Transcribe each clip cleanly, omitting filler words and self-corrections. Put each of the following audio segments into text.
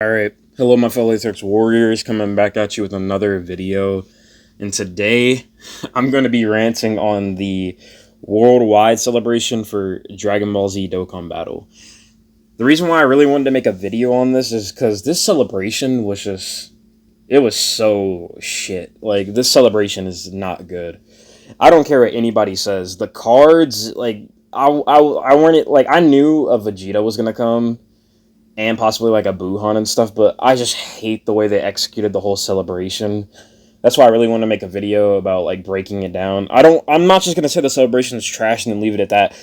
Alright, hello my fellow Latex Warriors, coming back at you with another video. And today, I'm going to be ranting on the worldwide celebration for Dragon-Ball-Z-Dokkan-Battle. The reason why I really wanted to make a video on this is because this celebration was just... It was so shit. Like, this celebration is not good. I don't care what anybody says. The cards, like, I wanted... Like, I knew a Vegeta was going to come, and possibly like a Buhan and stuff, but I just hate the way they executed the whole celebration. That's why I really want to make a video about like breaking it down. I'm not just gonna say the celebration is trash and then leave it at that.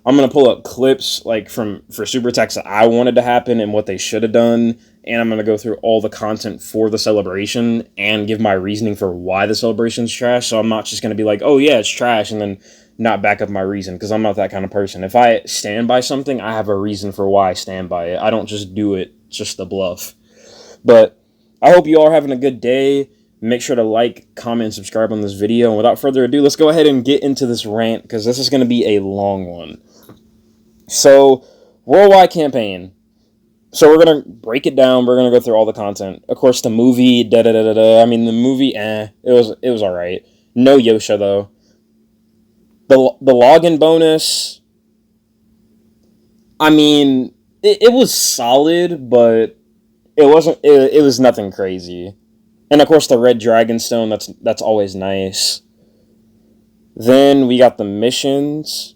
I'm gonna pull up clips like for Super Attacks that I wanted to happen and what they should have done, and I'm gonna go through all the content for the celebration and give my reasoning for why the celebration's trash. So I'm not just gonna be like, oh yeah, it's trash, and then not back up my reason, because I'm not that kind of person. If I stand by something, I have a reason for why I stand by it. I don't just do it just to bluff. But I hope you all are having a good day. Make sure to like, comment, and subscribe on this video. And without further ado, let's go ahead and get into this rant, because this is going to be a long one. So, worldwide campaign. So we're going to break it down. We're going to go through all the content. Of course, the movie, I mean, the movie, it was alright. No Yosha, though. The login bonus, I mean, it was solid, but it wasn't. It was nothing crazy. And of course, the red dragon stone. That's always nice. Then we got the missions.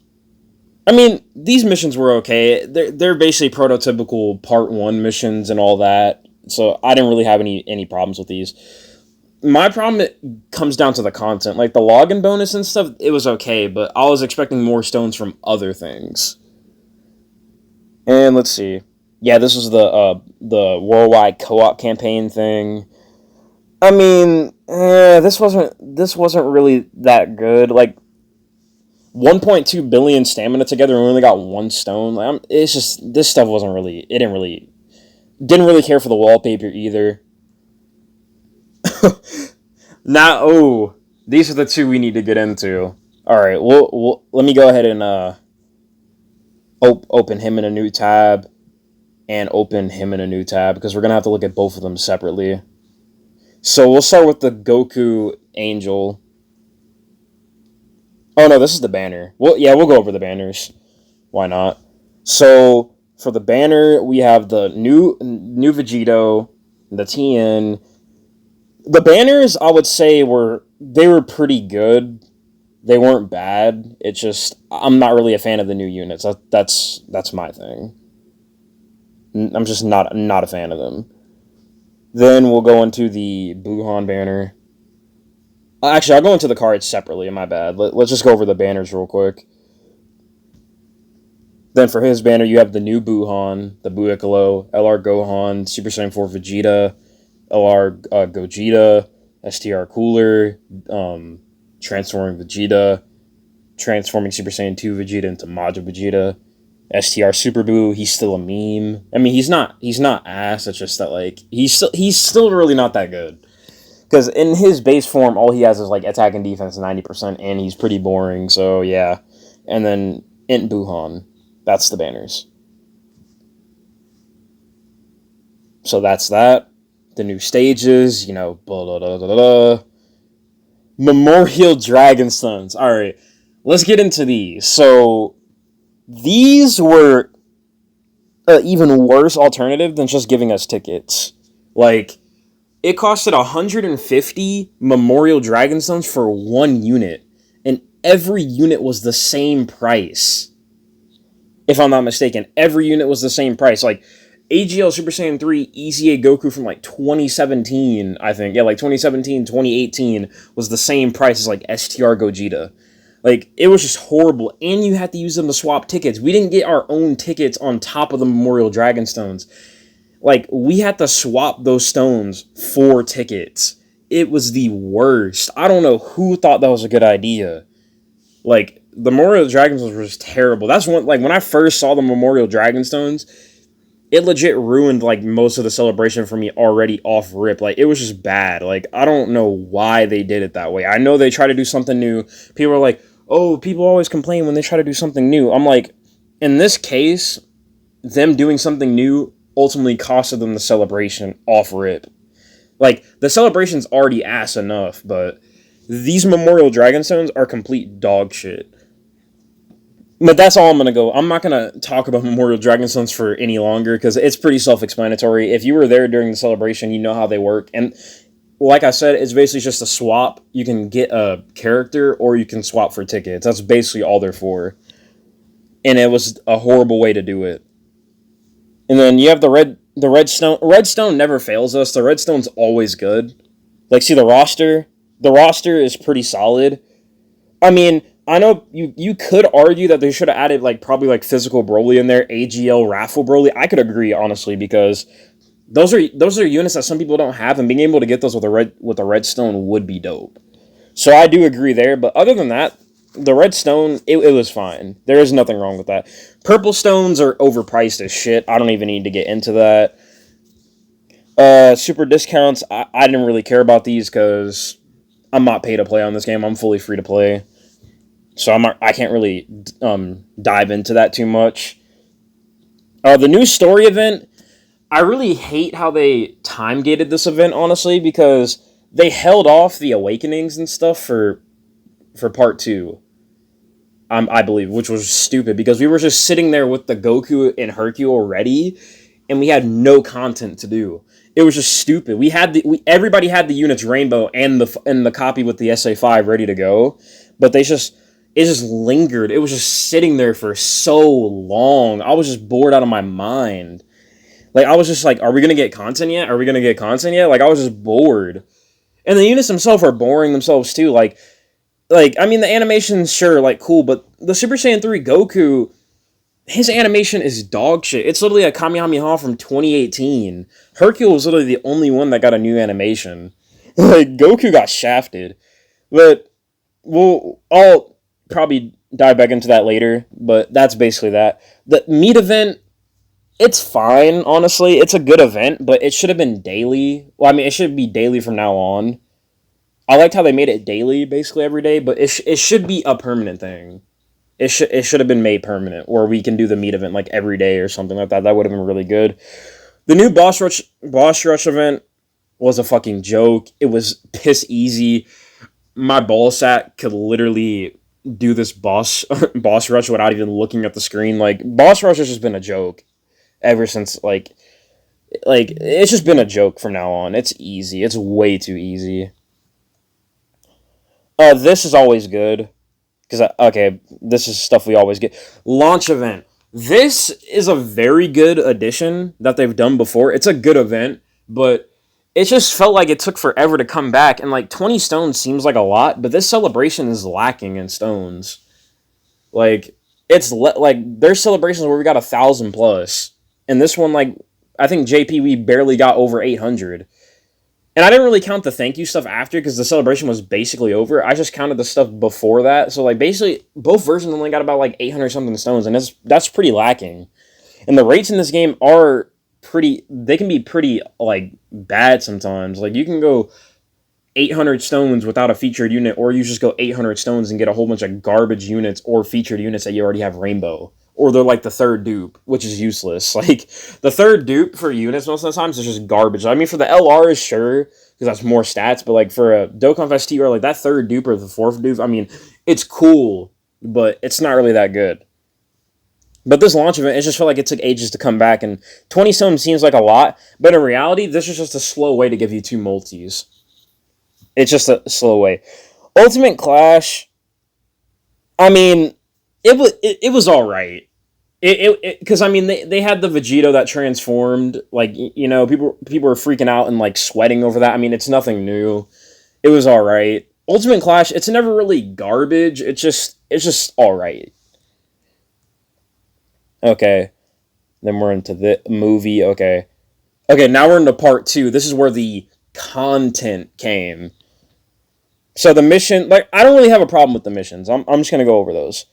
I mean, these missions were okay. They're basically prototypical part 1 missions and all that. So I didn't really have any problems with these. My problem comes down to the content. Like, the login bonus and stuff, it was okay, but I was expecting more stones from other things. And let's see. Yeah, this was the worldwide co-op campaign thing. I mean, this wasn't really that good. Like, 1.2 billion stamina together, and we only got 1 stone. Like, it's just, this stuff wasn't really, didn't really care for the wallpaper either. Now, these are the two we need to get into. Alright, let me go ahead and open him in a new tab, and open him in a new tab, because we're going to have to look at both of them separately. So we'll start with the Goku Angel. Oh no, this is the banner. Well, yeah, we'll go over the banners. Why not? So, for the banner, we have the new Vegito, the TN. The banners, I would say, were pretty good. They weren't bad. It's just, I'm not really a fan of the new units. That's my thing. I'm just not a fan of them. Then we'll go into the Buhan banner. Actually, I'll go into the cards separately, my bad. Let's just go over the banners real quick. Then for his banner, you have the new Buhan, the Buikalo, LR Gohan, Super Saiyan 4 Vegeta, LR Gogeta, STR Cooler, transforming Vegeta, transforming Super Saiyan 2 Vegeta into Majin Vegeta, STR Super Buu. He's still a meme. I mean, he's not ass. It's just that, like, he's still really not that good. Because in his base form, all he has is like attack and defense 90%, and he's pretty boring. So yeah, and then Int Buhan. That's the banners. So that's that. The new stages, you know, blah, blah, blah, blah. Memorial Dragon Stones. Alright, let's get into these. So, these were an even worse alternative than just giving us tickets. Like, it costed 150 Memorial Dragon Stones for 1 unit, and every unit was the same price. If I'm not mistaken, every unit was the same price. Like, AGL Super Saiyan 3 EZA Goku from, like, 2017, I think. Yeah, like, 2017, 2018 was the same price as, like, STR Gogeta. Like, it was just horrible, and you had to use them to swap tickets. We didn't get our own tickets on top of the Memorial Dragon Stones. Like, we had to swap those stones for tickets. It was the worst. I don't know who thought that was a good idea. Like, the Memorial Dragon Stones were just terrible. That's one, like, when I first saw the Memorial Dragon Stones, it legit ruined, like, most of the celebration for me already off rip. Like, it was just bad. Like, I don't know why they did it that way. I know they try to do something new. People are like, oh, people always complain when they try to do something new. I'm like, in this case, them doing something new ultimately costed them the celebration off rip. Like, the celebration's already ass enough, but these Memorial Dragonstones are complete dog shit. But that's all I'm going to go. I'm not going to talk about Memorial Dragonstones for any longer, because it's pretty self-explanatory. If you were there during the celebration, you know how they work. And like I said, it's basically just a swap. You can get a character, or you can swap for tickets. That's basically all they're for. And it was a horrible way to do it. And then you have the Redstone. Redstone never fails us. The Redstone's always good. Like, see the roster? The roster is pretty solid. I mean, I know you could argue that they should have added, like, probably, like, physical Broly in there, AGL, Raffle Broly. I could agree, honestly, because those are units that some people don't have, and being able to get those with a Redstone would be dope. So I do agree there, but other than that, the Redstone, it was fine. There is nothing wrong with that. Purple Stones are overpriced as shit. I don't even need to get into that. Super discounts, I didn't really care about these because I'm not pay to play on this game. I'm fully free to play. So I can't really dive into that too much. The new story event, I really hate how they time-gated this event, honestly, because they held off the Awakenings and stuff for part 2. I believe, which was stupid, because we were just sitting there with the Goku and Hercule already, and we had no content to do. It was just stupid. Everybody had the units Rainbow and the copy with the SA5 ready to go, but it just lingered. It was just sitting there for so long. I was just bored out of my mind. Like, I was just like, are we gonna get content yet? Are we gonna get content yet? Like, I was just bored. And the units themselves are boring themselves too. Like, I mean, the animation's sure, like, cool, but the Super Saiyan 3 Goku, his animation is dog shit. It's literally a Kamehameha from 2018. Hercule was literally the only one that got a new animation. Like, Goku got shafted. But I'll probably dive back into that later, but that's basically that. The meat event, it's fine, honestly. It's a good event, but it should have been daily. Well, I mean, it should be daily from now on. I liked how they made it daily, basically every day, but it should be a permanent thing. It should have been made permanent, or we can do the meat event like every day or something like that. That would have been really good. The new boss rush event was a fucking joke. It was piss easy. My ball sack could literally do this boss rush without even looking at the screen. Like, boss rush has just been a joke ever since, like it's just been a joke from now on. It's easy. It's way too easy. This is always good. Because, okay, this is stuff we always get. Launch event. This is a very good addition that they've done before. It's a good event, but it just felt like it took forever to come back. And, like, 20 stones seems like a lot, but this celebration is lacking in stones. Like, there's celebrations where we got 1,000 plus. And this one, like, I think JP, we barely got over 800. And I didn't really count the thank you stuff after, because the celebration was basically over. I just counted the stuff before that. So, like, basically, both versions only got about, like, 800-something stones, and that's pretty lacking. And the rates in this game are they can be pretty, like, bad sometimes. Like, you can go 800 stones without a featured unit, or you just go 800 stones and get a whole bunch of garbage units or featured units that you already have Rainbow. Or they're like the third dupe, which is useless. Like, the third dupe for units most of the times is just garbage. I mean, for the LR is sure, because that's more stats, but, like, for a Dokkan Fest TR, like, that third dupe or the fourth dupe, I mean, it's cool, but it's not really that good. But this launch event, it just felt like it took ages to come back, and 20 stones seems like a lot, but in reality, this is just a slow way to give you 2 multis. It's just a slow way. Ultimate Clash, I mean, it was alright. Because, I mean, they had the Vegito that transformed. Like, you know, people were freaking out and, like, sweating over that. I mean, it's nothing new. It was alright. Ultimate Clash, it's never really garbage. It's just alright. Okay. Then we're into the movie. Okay. Okay, now we're into part 2. This is where the content came. So the mission, like, I don't really have a problem with the missions. I'm just going to go over those.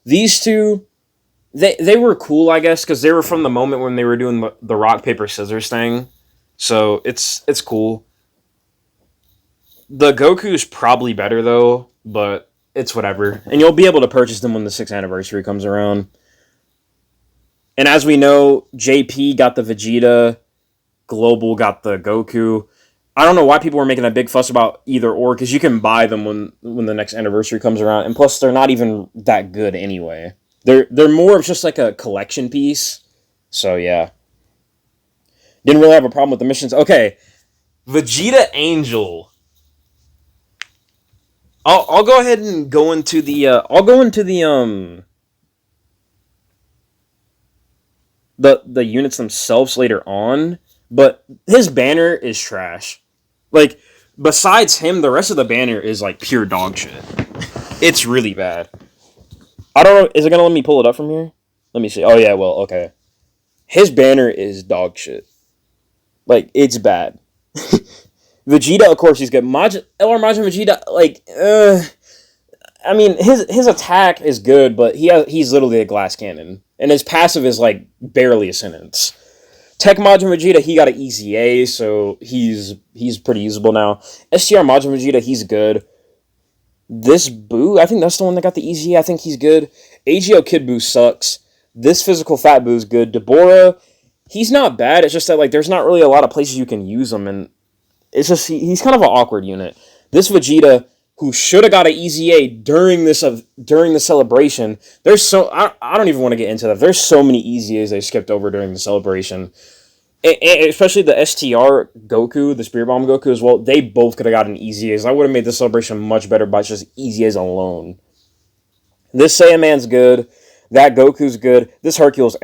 These two, they were cool, I guess, because they were from the moment when they were doing the rock, paper, scissors thing. So it's cool. The Goku's probably better, though, but it's whatever. And you'll be able to purchase them when the 6th anniversary comes around. And as we know, JP got the Vegeta, Global got the Goku. I don't know why people were making a big fuss about either or, because you can buy them when the next anniversary comes around, and plus they're not even that good anyway. They're more of just like a collection piece. So yeah, didn't really have a problem with the missions. Okay, Vegeta Angel. I'll go ahead and go into the I'll go into the units themselves later on, but his banner is trash. Like, besides him, the rest of the banner is like pure dog shit. It's really bad. I don't know. Is it gonna let me pull it up from here? Let me see. Oh yeah, well, okay. His banner is dog shit. Like, it's bad. Vegeta, of course, he's good. LR Majin Vegeta, like, I mean, his attack is good, but he's literally a glass cannon, and his passive is like barely a sentence. Tech Majin Vegeta, he got an easy A, so he's pretty usable now. STR Majin Vegeta, he's good. This Boo, I think that's the one that got the easy A. I think he's good. AGO Kid Boo sucks. This Physical Fat Boo's good. Deborah, he's not bad. It's just that like there's not really a lot of places you can use him, and it's just he's kind of an awkward unit. This Vegeta, who should have got an easy A during the celebration. There's so I don't even want to get into that. There's so many easy A's they skipped over during the celebration, and especially the STR Goku, the Spirit Bomb Goku as well. They both could have gotten easy A's. I would have made the celebration much better by just easy A's alone. This Saiyaman's good. That Goku's good. This Hercule's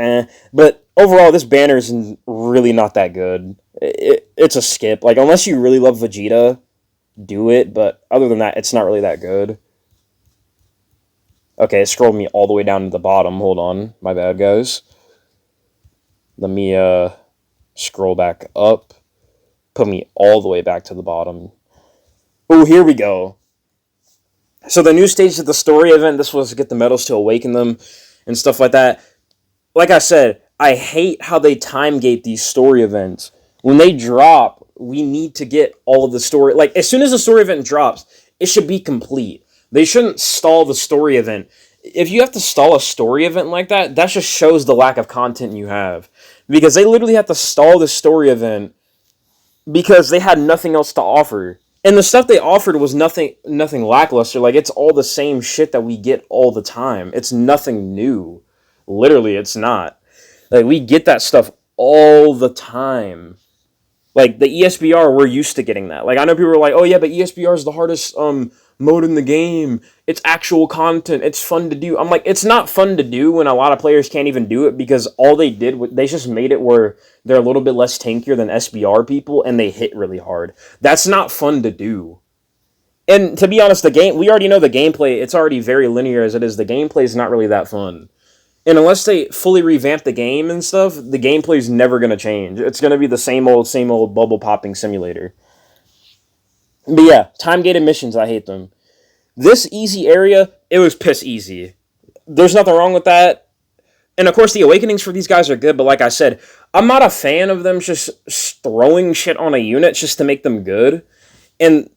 but overall, this banner is really not that good. It's a skip. Like, unless you really love Vegeta, do it, but other than that, it's not really that good. Okay, it scrolled me all the way down to the bottom. Hold on. My bad, guys. Let me scroll back up. Put me all the way back to the bottom. Oh, here we go. So the new stage of the story event, this was to get the medals to awaken them and stuff like that. Like I said, I hate how they time gate these story events. When they drop, we need to get all of the story. Like, as soon as the story event drops, it should be complete. They shouldn't stall the story event. If you have to stall a story event like that, that just shows the lack of content you have. Because they literally have to stall the story event because they had nothing else to offer. And the stuff they offered was nothing lackluster. Like, it's all the same shit that we get all the time. It's nothing new. Literally, it's not. Like, we get that stuff all the time. Like, the ESBR, we're used to getting that. Like, I know people are like, oh yeah, but ESBR is the hardest mode in the game. It's actual content. It's fun to do. I'm like, it's not fun to do when a lot of players can't even do it because all they did, they just made it where they're a little bit less tankier than SBR people and they hit really hard. That's not fun to do. And to be honest, we already know the gameplay. It's already very linear as it is. The gameplay is not really that fun. And unless they fully revamp the game and stuff, the gameplay is never going to change. It's going to be the same old bubble popping simulator. But yeah, time-gated missions, I hate them. This easy area, it was piss easy. There's nothing wrong with that. And of course, the awakenings for these guys are good, but like I said, I'm not a fan of them just throwing shit on a unit just to make them good. And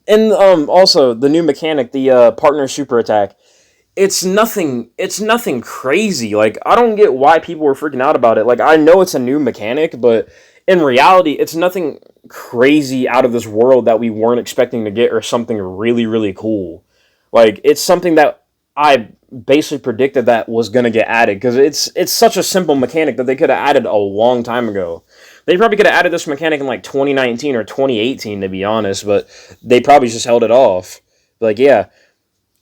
also, the new mechanic, the partner super attack, it's nothing crazy. Like, I don't get why people were freaking out about it. Like, I know it's a new mechanic, but in reality, it's nothing crazy out of this world that we weren't expecting to get or something really, really cool. Like, it's something that I basically predicted that was going to get added because it's such a simple mechanic that they could have added a long time ago. They probably could have added this mechanic in like 2019 or 2018, to be honest, but they probably just held it off. Like, yeah.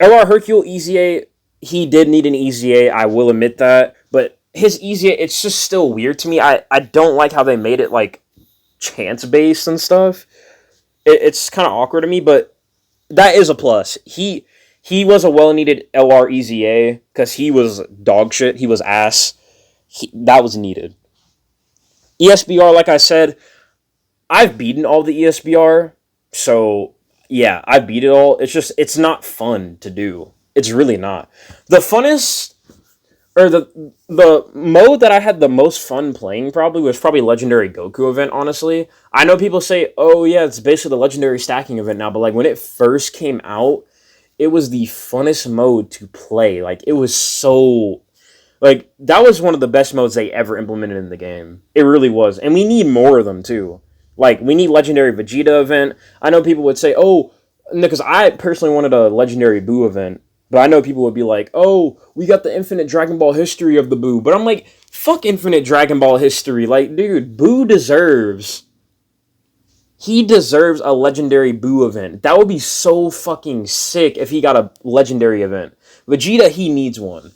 LR Hercule Easy A, he did need an Easy A, I will admit that, but his Easy A, it's just still weird to me. I don't like how they made it, like, chance-based and stuff. It's kind of awkward to me, but that is a plus. He was a well-needed LR Easy A, because he was dog shit, he was ass. That was needed. ESBR, like I said, I've beaten all the ESBR, so yeah, I beat it all. It's just, it's not fun to do. It's really not. The funnest, or the mode that I had the most fun playing was probably Legendary Goku event, honestly. I know people say, oh yeah, it's basically the Legendary stacking event now, but like when it first came out, it was the funnest mode to play. Like, it was so, Like, that was one of the best modes they ever implemented in the game. It really was. And we need more of them, too. Like, we need Legendary Vegeta event. I know people would say, oh, no, because I personally wanted a Legendary Buu event. But I know people would be like, oh, we got the infinite Dragon Ball history of the Buu. But I'm like, fuck infinite Dragon Ball history. Like, dude, Buu deserves... He deserves a Legendary Buu event. That would be so fucking sick if he got a Legendary event. Vegeta, he needs one.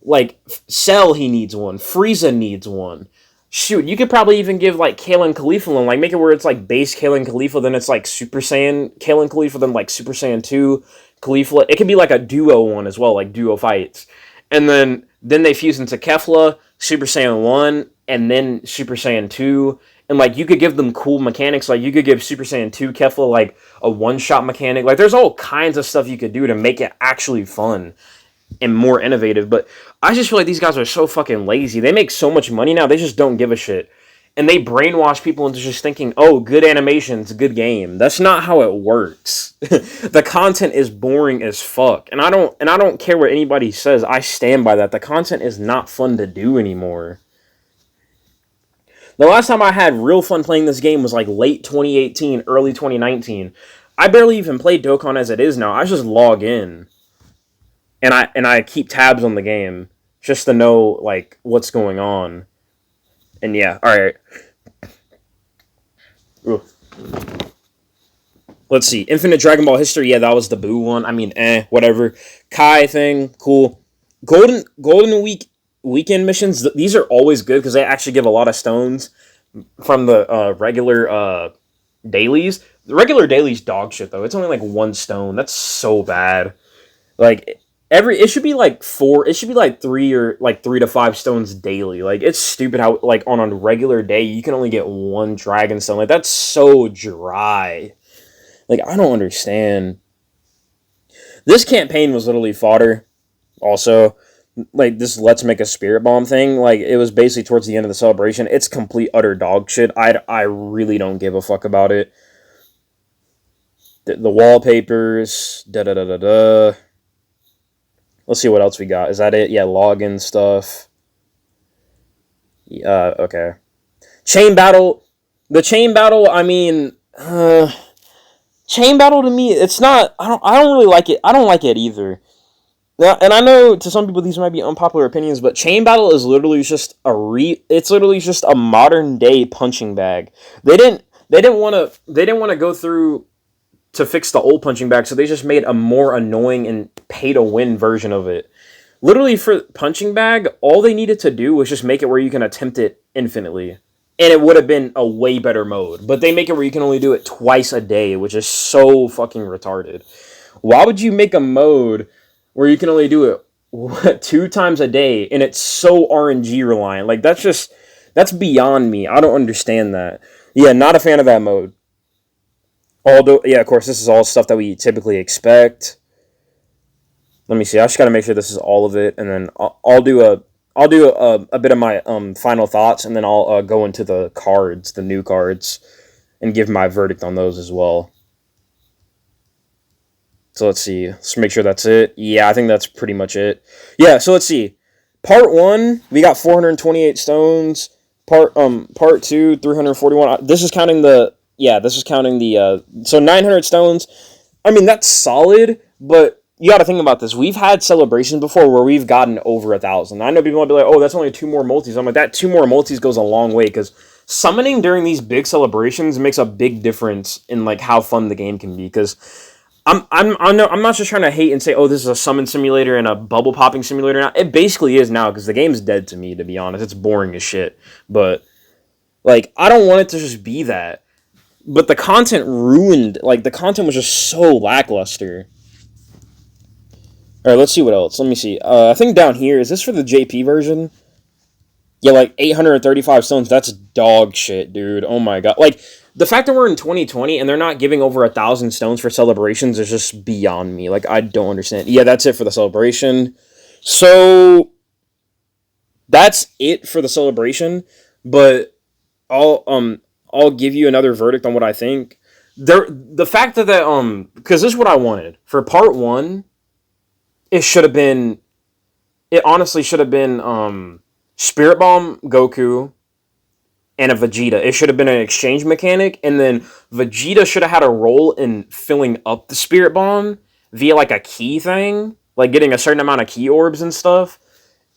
Like, Cell, he needs one. Frieza needs one. Shoot, you could probably even give, like, Kale Khalifa one. Like, make it where it's, like, base Kale Khalifa, then it's, like, Super Saiyan Kale Khalifa, then, like, Super Saiyan 2 Khalifa. It could be, like, a duo one as well, like, duo fights. And then they fuse into Kefla, Super Saiyan 1, and then Super Saiyan 2. And, like, you could give them cool mechanics. Like, you could give Super Saiyan 2 Kefla, like, a one-shot mechanic. Like, there's all kinds of stuff you could do to make it actually fun and more innovative. But I just feel like these guys are so fucking lazy. They make so much money now, they just don't give a shit. And they brainwash people into just thinking, oh, good animation's a good game. That's not how it works. The content is boring as fuck. And I don't care what anybody says. I stand by that. The content is not fun to do anymore. The last time I had real fun playing this game was like late 2018, early 2019. I barely even play Dokkan as it is now. I just log in. And I keep tabs on the game just to know like what's going on. And yeah, alright. Let's see. Infinite Dragon Ball history, yeah, that was the Buu one. I mean, whatever. Kai thing, cool. Golden weekend missions, these are always good because they actually give a lot of stones from the regular dailies. The regular dailies dog shit though. It's only like 1 stone. That's so bad. Like it should be like 4. It should be like 3 or like 3 to 5 stones daily. Like it's stupid how like on a regular day you can only get 1 dragon stone. Like that's so dry. Like I don't understand. This campaign was literally fodder. Also, like this let's make a spirit bomb thing, like it was basically towards the end of the celebration. It's complete utter dog shit. I really don't give a fuck about it. The wallpapers, Let's see what else we got. Is that it? Yeah, login stuff. Okay. Chain battle. The chain battle, I mean, chain battle to me, it's not. I don't really like it. I don't like it either. Now, and I know to some people these might be unpopular opinions, but chain battle is literally just it's literally just a modern day punching bag. They didn't want to go through to fix the old punching bag, so they just made a more annoying and pay to win version of it. Literally for punching bag, all they needed to do was just make it where you can attempt it infinitely. And it would have been a way better mode. But they make it where you can only do it twice a day, which is so fucking retarded. Why would you make a mode where you can only do it 2 times a day, and it's so RNG reliant? Like, that's beyond me. I don't understand that. Yeah, not a fan of that mode. Although, yeah, of course, this is all stuff that we typically expect. Let me see. I just gotta make sure this is all of it, and then I'll do a bit of my final thoughts, and then I'll go into the cards, the new cards, and give my verdict on those as well. So let's see. Let's make sure that's it. Yeah, I think that's pretty much it. Yeah, so let's see. Part 1, we got 428 stones. Part 2, 341. This is counting the so 900 stones. I mean, that's solid, but you got to think about this. We've had celebrations before where we've gotten over 1,000. I know people might be like, "Oh, that's only 2 more multis." I'm like, that 2 more multis goes a long way because summoning during these big celebrations makes a big difference in like how fun the game can be. Because I'm not just trying to hate and say, oh, this is a summon simulator and a bubble popping simulator now. It basically is now because the game's dead to me, to be honest. It's boring as shit. But like, I don't want it to just be that. But the content ruined. Like, the content was just so lackluster. All right, let's see what else. Let me see. I think down here, is this for the JP version? Yeah, like 835 stones. That's dog shit, dude. Oh my god. Like, the fact that we're in 2020 and they're not giving over 1,000 stones for celebrations is just beyond me. Like, I don't understand. Yeah, that's it for the celebration. So, that's it for the celebration. But I'll give you another verdict on what I think. The fact that because this is what I wanted for part 1. It should have been it honestly should have been Spirit Bomb Goku and a Vegeta. It should have been an exchange mechanic, and then Vegeta should have had a role in filling up the Spirit Bomb via like a key thing, like getting a certain amount of key orbs and stuff.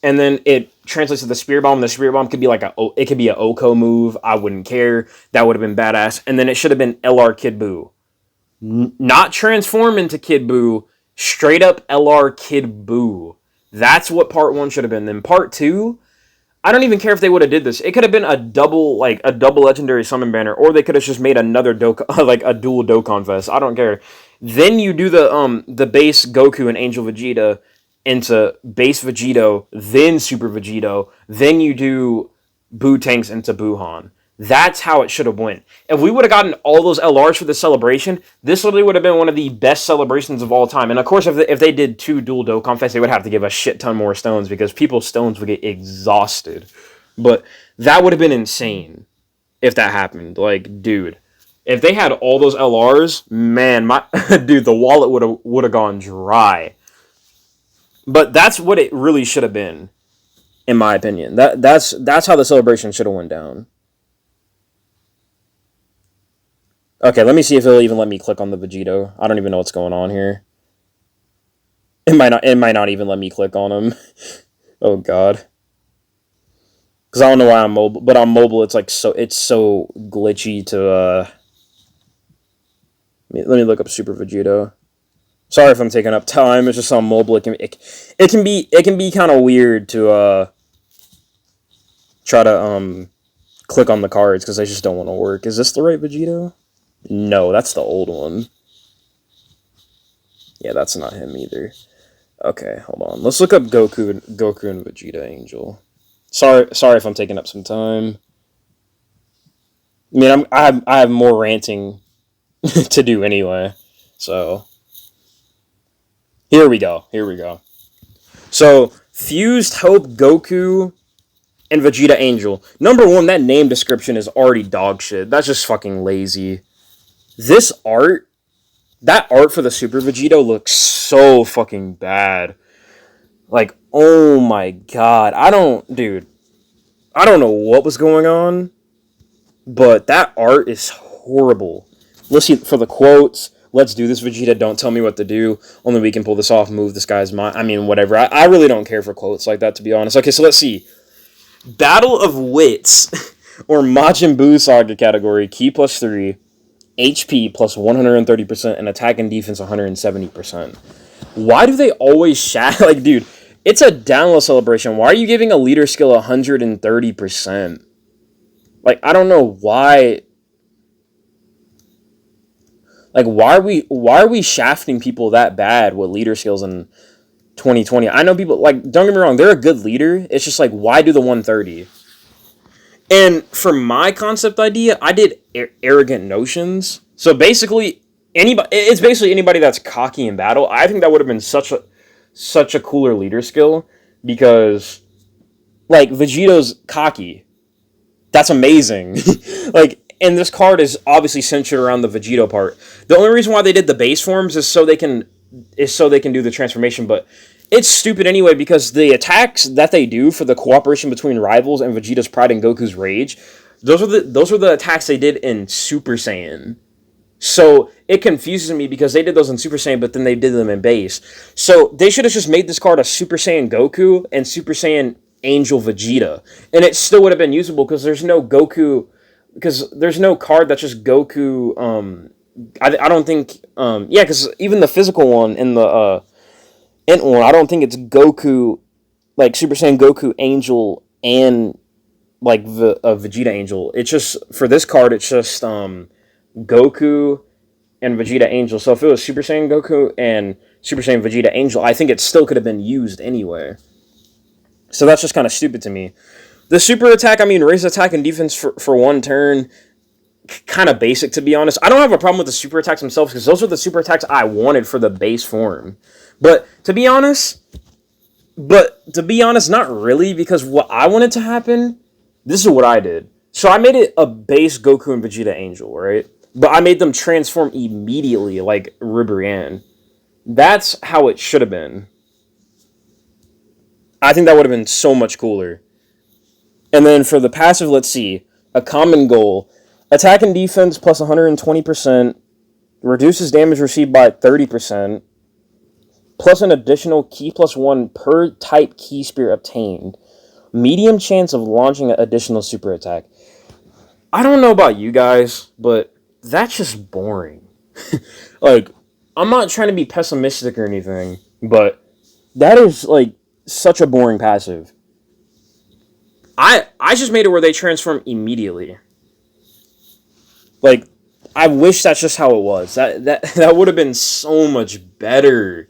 And then it translates to the Spirit Bomb. The Spirit Bomb could be like it could be an Oko move. I wouldn't care. That would have been badass. And then it should have been LR Kid Buu. Not transform into Kid Buu, straight up LR Kid Buu. That's what part 1 should have been. Then part 2, I don't even care if they would have did this. It could have been a double legendary summon banner, or they could have just made another like a dual Dokkan Fest. I don't care. Then you do the base Goku and Angel Vegeta into base Vegito, then Super Vegito, then you do Buu Tanks into Buuhan. That's how it should have went. If we would have gotten all those LRs for the celebration, this literally would have been one of the best celebrations of all time. And of course, if they did 2 dual Dokkan Fests, they would have to give a shit ton more stones because people's stones would get exhausted. But that would have been insane if that happened. Like, dude, if they had all those LRs, man, dude, the wallet would have gone dry. But that's what it really should have been, in my opinion. That's how the celebration should have went down. Okay, let me see if it'll even let me click on the Vegito. I don't even know what's going on here. It might not even let me click on him. Oh god. Cause I don't know why I'm mobile, but on mobile it's so glitchy to let me look up Super Vegito. Sorry if I'm taking up time. It's just on mobile. It can be kind of weird to try to click on the cards because they just don't want to work. Is this the right Vegito? No, that's the old one. Yeah, that's not him either. Okay, hold on. Let's look up Goku and Vegeta Angel. Sorry if I'm taking up some time. I mean, I have more ranting to do anyway. So here we go. So Fused Hope Goku and Vegeta Angel. Number 1, that name description is already dog shit. That's just fucking lazy. That art for the Super Vegito looks so fucking bad. Like, oh my god. I don't know what was going on, but that art is horrible. Let's see, for the quotes, let's do this, Vegeta, don't tell me what to do. Only we can pull this off, move this guy's mind. I mean, whatever. I really don't care for quotes like that, to be honest. Okay, so let's see. Battle of Wits, or Majin Buu Saga category, Ki +3, HP plus 130%, and attack and defense 170%. Why do they always like, dude, it's a download celebration. Why are you giving a leader skill 130%? Like, I don't know why. Like, why are we shafting people that bad with leader skills in 2020? I know people, like, don't get me wrong, they're a good leader. It's just like, why do the 130? And for my concept idea, I did arrogant notions. So basically, it's basically anybody that's cocky in battle. I think that would have been such a cooler leader skill because, like, Vegito's cocky. That's amazing. Like, and this card is obviously centered around the Vegito part. The only reason why they did the base forms is so they can do the transformation, but it's stupid anyway because the attacks that they do for the cooperation between rivals and Vegeta's Pride and Goku's Rage, those were the attacks they did in Super Saiyan. So it confuses me because they did those in Super Saiyan, but then they did them in base. So they should have just made this card a Super Saiyan Goku and Super Saiyan Angel Vegeta, and it still would have been usable because there's no Goku, because there's no card that's just Goku. I don't think yeah, because even the physical one in the Int one, I don't think it's Goku, like Super Saiyan Goku Angel and like the Vegeta Angel. It's just, for this card, it's just Goku and Vegeta Angel. So if it was Super Saiyan Goku and Super Saiyan Vegeta Angel, I think it still could have been used anyway. So that's just kind of stupid to me. The super attack, I mean, raise attack and defense for one turn, kind of basic, to be honest. I don't have a problem with the super attacks themselves because those are the super attacks I wanted for the base form. But to be honest, not really, because what I wanted to happen, this is what I did. So I made it a base Goku and Vegeta Angel, right? But I made them transform immediately, like Ribrianne. That's how it should have been. I think that would have been so much cooler. And then for the passive, let's see. A common goal. Attack and defense plus 120%. Reduces damage received by 30%. Plus an additional key plus 1 per type key spear obtained. Medium chance of launching an additional super attack. I don't know about you guys, but that's just boring. Like, I'm not trying to be pessimistic or anything, but that is, like, such a boring passive. I just made it where they transform immediately. Like, I wish that's just how it was. That would have been so much better.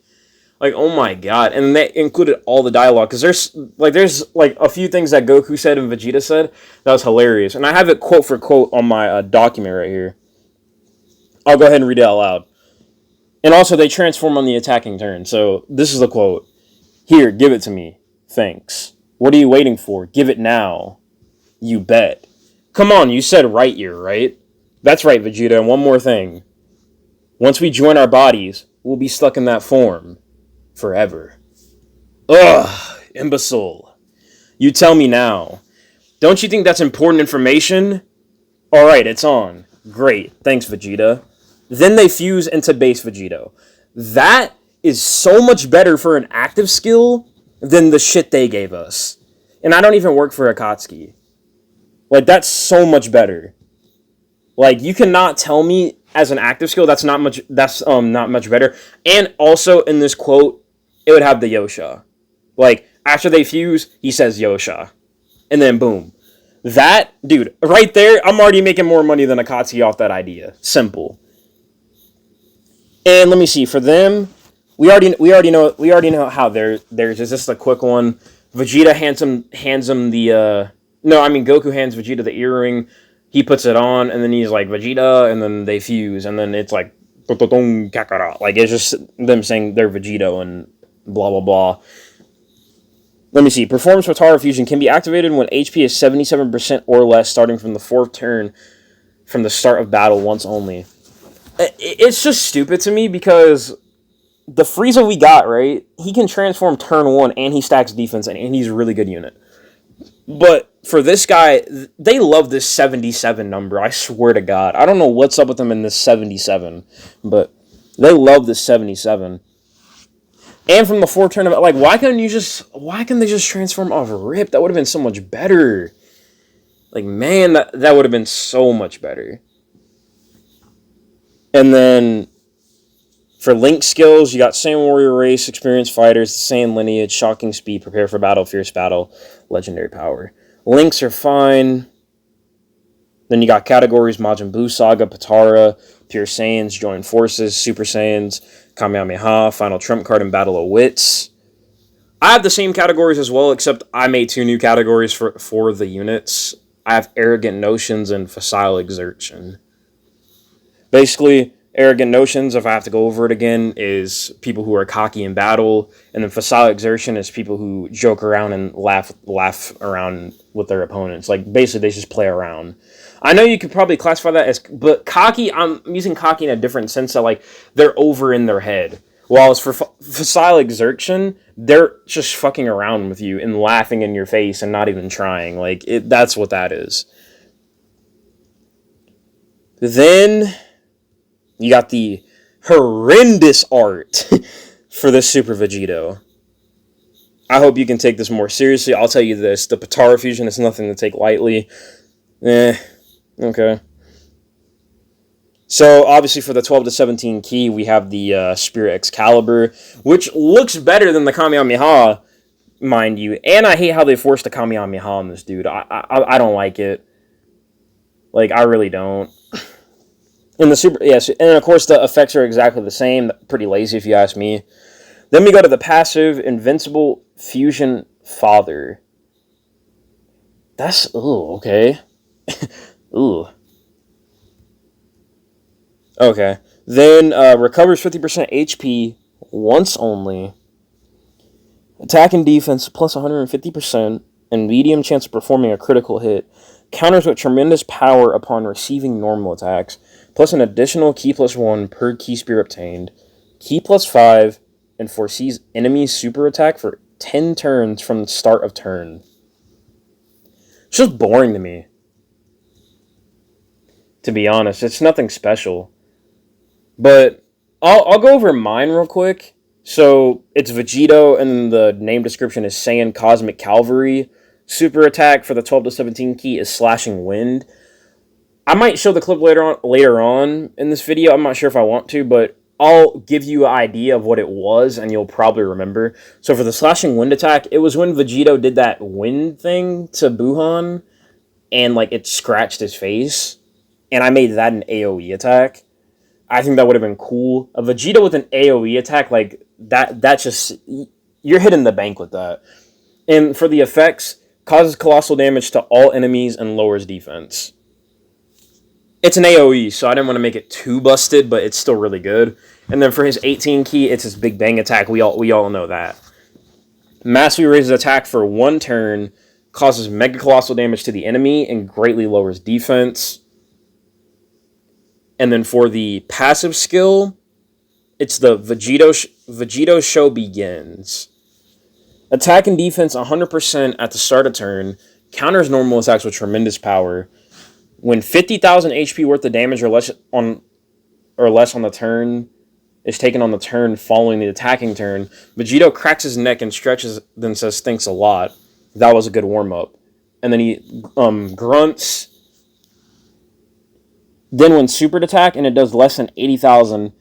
Like, oh my god. And that included all the dialogue. Because there's a few things that Goku said and Vegeta said that was hilarious. And I have it quote for quote on my document right here. I'll go ahead and read it out loud. And also, they transform on the attacking turn. So, this is the quote. Here, give it to me. Thanks. What are you waiting for? Give it now. You bet. Come on, you said right ear, right? That's right, Vegeta. And one more thing. Once we join our bodies, we'll be stuck in that form. Forever. Ugh, imbecile. You tell me now. Don't you think that's important information? Alright, it's on. Great. Thanks, Vegeta. Then they fuse into base Vegito. That is so much better for an active skill than the shit they gave us. And I don't even work for Akatsuki. Like, that's so much better. Like, you cannot tell me as an active skill that's not much better. And also in this quote, it would have the Yosha. Like, after they fuse, he says Yosha. And then boom. That, dude, right there, I'm already making more money than Akatsuki off that idea. Simple. And let me see, for them, we already know how theirs is. Just a quick one. Vegeta hands him the Goku hands Vegeta the earring. He puts it on, and then he's like, Vegeta, and then they fuse, and then it's like, like, it's just them saying they're Vegito, and blah, blah, blah. Let me see. Performance Potara Fusion can be activated when HP is 77% or less, starting from the 4th turn from the start of battle once only. It's just stupid to me, because the Frieza we got, right, he can transform turn 1, and he stacks defense, and he's a really good unit. But for this guy, they love this 77 number. I swear to God. I don't know what's up with them in this 77, but they love this 77. And from the 4th turn, like, why can't they just transform off rip? That would have been so much better. Like, man, that would have been so much better. And then for Link skills, you got Saiyan Warrior Race, Experienced Fighters, the Saiyan Lineage, Shocking Speed, Prepare for Battle, Fierce Battle, Legendary Power. Links are fine. Then you got categories, Majin Buu Saga, Potara, Pure Saiyans, Join Forces, Super Saiyans, Kamehameha, Final Trump Card, and Battle of Wits. I have the same categories as well, except I made 2 new categories for the units. I have Arrogant Notions and Facile Exertion. Basically, Arrogant Notions, if I have to go over it again, is people who are cocky in battle, and then Facile Exertion is people who joke around and laugh around with their opponents. Like, basically, they just play around. I know you could probably classify that as, but cocky, I'm using cocky in a different sense, that, like, they're over in their head. While as for Facile Exertion, they're just fucking around with you and laughing in your face and not even trying. Like, that's what that is. Then you got the horrendous art for this Super Vegito. I hope you can take this more seriously. I'll tell you this. The Potara Fusion is nothing to take lightly. Okay. So, obviously, for the 12 to 17 key, we have the Spirit Excalibur, which looks better than the Kamehameha, mind you. And I hate how they forced the Kamehameha on this dude. I don't like it. Like, I really don't. In the super, yes, and of course the effects are exactly the same. Pretty lazy if you ask me. Then we go to the passive Invincible Fusion Father. That's okay. Ooh. Okay. Then recovers 50% HP once only. Attack and defense plus 150% and medium chance of performing a critical hit. Counters with tremendous power upon receiving normal attacks. Plus an additional key plus 1 per key spear obtained, key plus 5, and foresees enemy super attack for 10 turns from the start of turn. It's just boring to me. To be honest, it's nothing special. But I'll go over mine real quick. So it's Vegito, and the name description is Saiyan Cosmic Cavalry. Super attack for the 12 to 17 key is Slashing Wind. I might show the clip later on in this video. I'm not sure if I want to, but I'll give you an idea of what it was, and you'll probably remember. So for the Slashing Wind attack, it was when Vegito did that wind thing to Buhan, and like it scratched his face, and I made that an AoE attack. I think that would have been cool. A Vegeta with an AoE attack, like, that's just... You're hitting the bank with that. And for the effects, causes colossal damage to all enemies and lowers defense. It's an AoE, so I didn't want to make it too busted, but it's still really good. And then for his 18 key, it's his Big Bang attack. We all know that. Massively raises attack for 1 turn, causes mega colossal damage to the enemy, and greatly lowers defense. And then for the passive skill, it's the Vegito Show Begins. Attack and defense 100% at the start of turn. Counters normal attacks with tremendous power. When 50,000 HP worth of damage or less on the turn is taken on the turn following the attacking turn, Vegito cracks his neck and stretches, then says, "Thanks a lot." That was a good warm-up. And then he grunts. Then when supered attack, and it does less than 80,000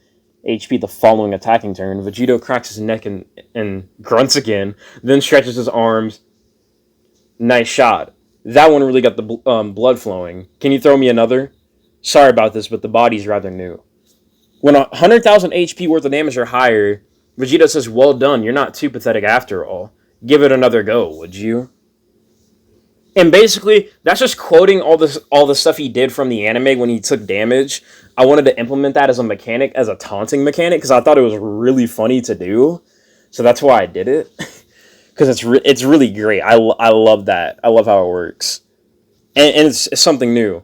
HP the following attacking turn, Vegito cracks his neck and grunts again, then stretches his arms. Nice shot. That one really got the blood flowing. Can you throw me another? Sorry about this, but the body's rather new. When 100,000 HP worth of damage or higher, Vegeta says, "Well done, you're not too pathetic after all. Give it another go, would you?" And basically, that's just quoting all the stuff he did from the anime when he took damage. I wanted to implement that as a mechanic, as a taunting mechanic, because I thought it was really funny to do. So that's why I did it. Because it's really great. I love that. I love how it works. And it's something new.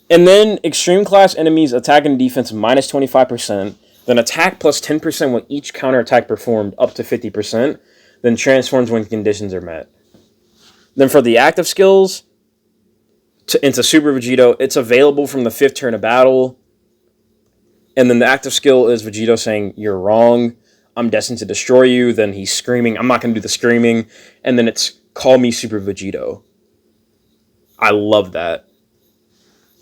And then extreme class enemies attack and defense minus 25%. Then attack plus 10% when each counterattack performed up to 50%. Then transforms when conditions are met. Then for the active skills, into Super Vegito, it's available from the 5th turn of battle. And then the active skill is Vegito saying, "You're wrong. I'm destined to destroy you." Then he's screaming. I'm not going to do the screaming. And then it's "Call me Super Vegito." I love that.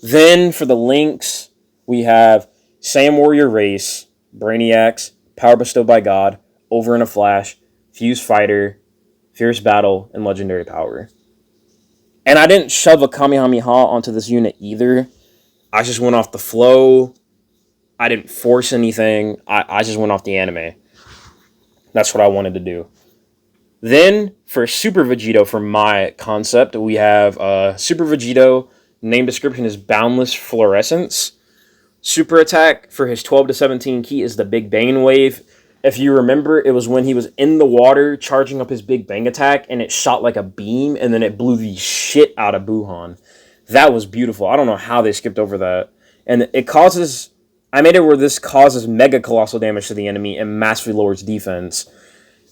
Then for the links, we have Saiyan Warrior Race, Brainiacs, Power Bestowed by God, Over in a Flash, Fuse Fighter, Fierce Battle, and Legendary Power. And I didn't shove a Kamehameha onto this unit either. I just went off the flow. I didn't force anything. I just went off the anime. That's what I wanted to do. Then, for Super Vegito, for my concept, we have Super Vegito. Name description is Boundless Fluorescence. Super attack for his 12 to 17 key is the Big Bang Wave. If you remember, it was when he was in the water charging up his Big Bang attack, and it shot like a beam, and then it blew the shit out of Buhan. That was beautiful. I don't know how they skipped over that. And it causes... I made it where this causes mega colossal damage to the enemy and massively lowers defense.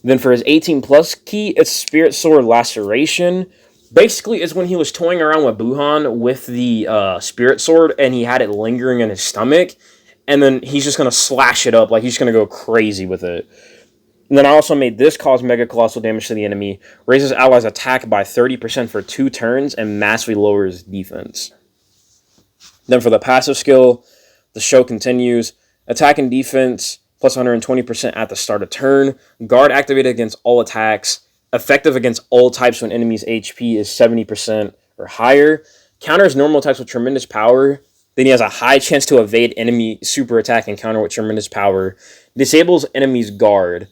Then for his 18 plus key, it's Spirit Sword Laceration. Basically, it's when he was toying around with Buhan with the Spirit Sword, and he had it lingering in his stomach. And then he's just going to slash it up. Like, he's going to go crazy with it. And then I also made this cause mega colossal damage to the enemy, raises allies' attack by 30% for 2 turns, and massively lowers defense. Then for the passive skill, the show continues. Attack and defense plus 120% at the start of turn. Guard activated against all attacks. Effective against all types when enemy's HP is 70% or higher. Counters normal attacks with tremendous power. Then he has a high chance to evade enemy super attack and counter with tremendous power. Disables enemy's guard.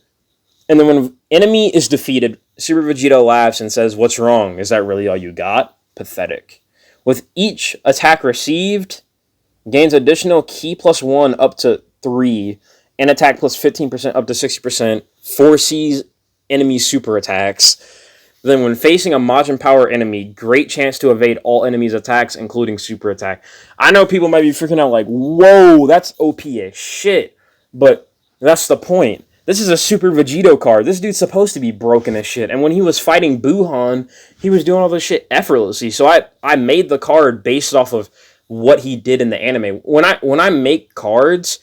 And then when enemy is defeated, Super Vegito laughs and says, "What's wrong? Is that really all you got? Pathetic." With each attack received, gains additional key plus 1 up to 3, and attack plus 15% up to 60%, foresees enemy super attacks. Then when facing a Majin Power enemy, great chance to evade all enemies' attacks, including super attack. I know people might be freaking out like, whoa, that's OP as shit. But that's the point. This is a Super Vegito card. This dude's supposed to be broken as shit. And when he was fighting Buhan, he was doing all this shit effortlessly. So I made the card based off of what he did in the anime. When I make cards,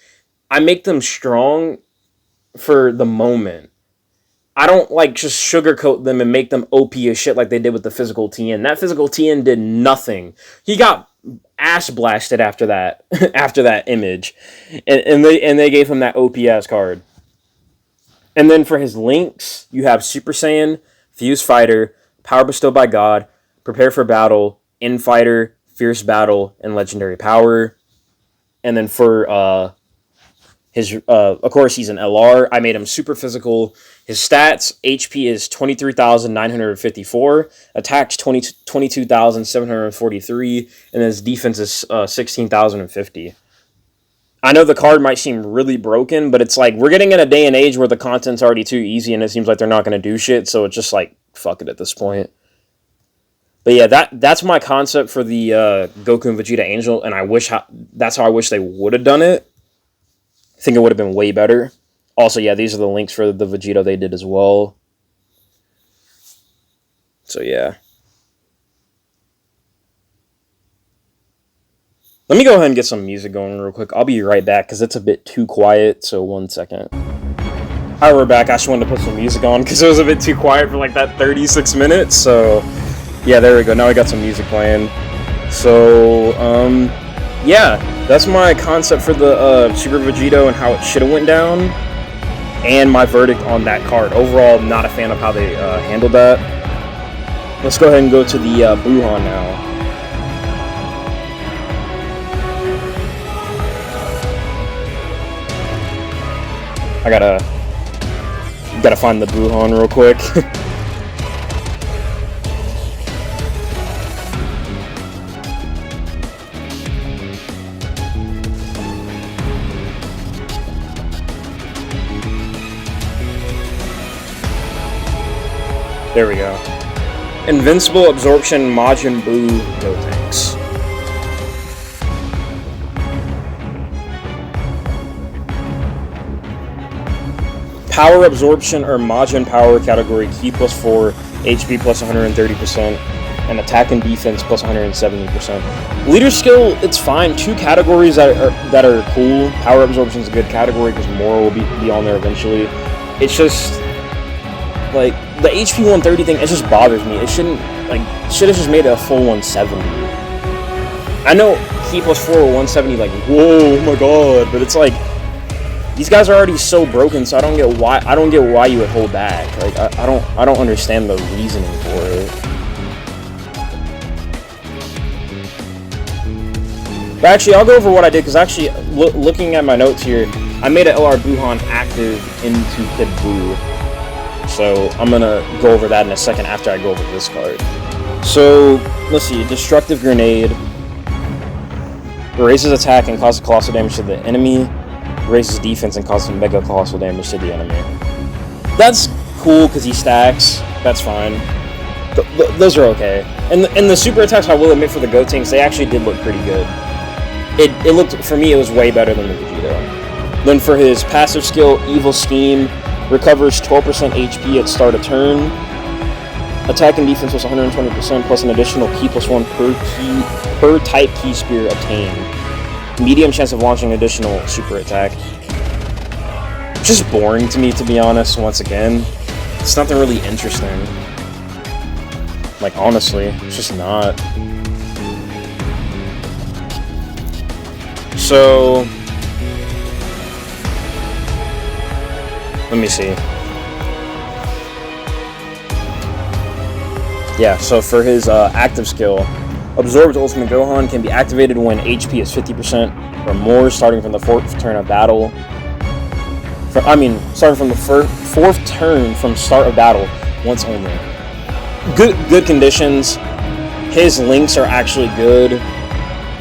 I make them strong for the moment. I don't like just sugarcoat them and make them OP as shit like they did with the physical TN. That physical TN did nothing. He got ass blasted after that after that image. And they gave him that OP ass card. And then for his links, you have Super Saiyan, Fused Fighter, Power Bestowed by God, Prepare for Battle, Infighter, Fierce Battle, and Legendary Power. And then for his, of course, he's an LR. I made him super physical. His stats, HP is 23,954, attacks 22,743, and his defense is 16,050. I know the card might seem really broken, but it's like, we're getting in a day and age where the content's already too easy, and it seems like they're not going to do shit, so it's just like, fuck it at this point. But yeah, that's my concept for the Goku and Vegeta Angel, and that's how I wish they would have done it. I think it would have been way better. Also, yeah, these are the links for the Vegito they did as well. So, yeah. Let me go ahead and get some music going real quick. I'll be right back, because it's a bit too quiet, so 1 second. Alright, we're back. I just wanted to put some music on, because it was a bit too quiet for like that 36 minutes, so... Yeah, there we go. Now I got some music playing. So, yeah. That's my concept for the Super Vegito and how it should have went down. And my verdict on that card. Overall, not a fan of how they handled that. Let's go ahead and go to the Buhan now. I gotta find the Buhan real quick. There we go. Invincible Absorption Majin Buu Gotenks. Power Absorption or Majin Power category, Ki +4, HP +130%, and Attack and Defense +170%. Leader skill, it's fine. 2 categories that are cool. Power Absorption is a good category because more will be on there eventually. It's just... like, the HP 130 thing, it just bothers me. It shouldn't, like, should have just made it a full 170. I know Ki +4 or 170, like, whoa, oh my god, but it's like, these guys are already so broken, so I don't get why you would hold back. Like, I don't understand the reasoning for it. But actually, I'll go over what I did, because actually, looking at my notes here, I made an LR Buhan active into Kid Buu. So, I'm gonna go over that in a second after I go over this card. So, let's see. Destructive Grenade. Raises attack and causes colossal damage to the enemy. Raises defense and causes mega colossal damage to the enemy. That's cool because he stacks. That's fine. Those are okay. And the super attacks, I will admit, for the Gotenks, they actually did look pretty good. It looked, for me, it was way better than the Vegito. Then for his passive skill, Evil Scheme. Recovers 12% HP at start of turn. Attack and defense was 120% plus an additional Ki +1 per type Ki Spear obtained. Medium chance of launching additional super attack. Just boring to me, to be honest, once again. It's nothing really interesting. Like, honestly, it's just not. So... let me see. Yeah, so for his active skill, Absorbed Ultimate Gohan can be activated when HP is 50% or more, starting from the 4th turn of battle. Starting from the 4th turn from start of battle, once only. Good conditions. His links are actually good,